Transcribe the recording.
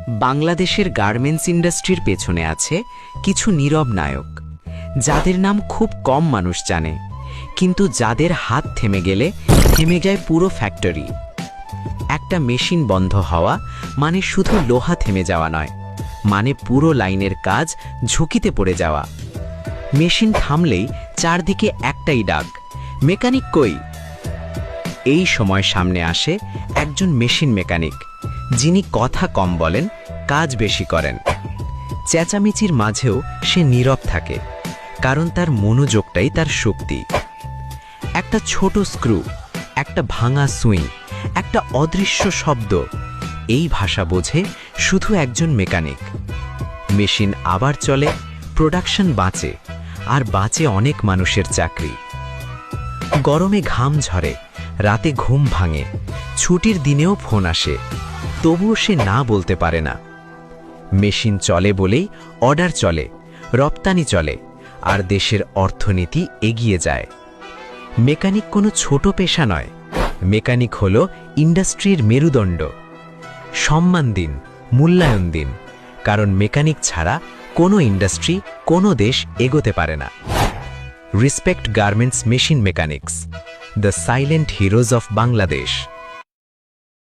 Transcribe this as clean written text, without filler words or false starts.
বাংলাদেশের গার্মেন্টস ইন্ডাস্ট্রির পেছনে আছে কিছু নীরব নায়ক, যাদের নাম খুব কম মানুষ জানে, কিন্তু যাদের হাত থেমে গেলে থেমে যায় পুরো ফ্যাক্টরি। একটা মেশিন বন্ধ হওয়া মানে শুধু লোহা থেমে যাওয়া নয়, মানে পুরো লাইনের কাজ ঝুঁকিতে পড়ে যাওয়া। মেশিন থামলেই চারদিকে একটাই ডাক, মেকানিক কই? এই সময় সামনে আসে একজন মেশিন মেকানিক, যিনি কথা কম বলেন, কাজ বেশি করেন। চেঁচামেচির মাঝেও সে নীরব থাকে, কারণ তার মনোযোগটাই তার শক্তি। একটা ছোট স্ক্রু, একটা ভাঙা সুই, একটা অদৃশ্য শব্দ, এই ভাষা বোঝে শুধু একজন মেকানিক। মেশিন আবার চলে, প্রোডাকশন বাঁচে, আর বাঁচে অনেক মানুষের চাকরি। গরমে ঘাম ঝরে, রাতে ঘুম ভাঙে, ছুটির দিনেও ফোন আসে, তবুও সে না বলতে পারে না। মেশিন চলে বলেই অর্ডার চলে, রপ্তানি চলে, আর দেশের অর্থনীতি এগিয়ে যায়। মেকানিক কোনো ছোট পেশা নয়, মেকানিক হলো ইন্ডাস্ট্রির মেরুদণ্ড। সম্মান দিন, মূল্যায়ন দিন, কারণ মেকানিক ছাড়া কোনো ইন্ডাস্ট্রি, কোনো দেশ এগোতে পারে না। Respect garments machine mechanics, the silent heroes of Bangladesh.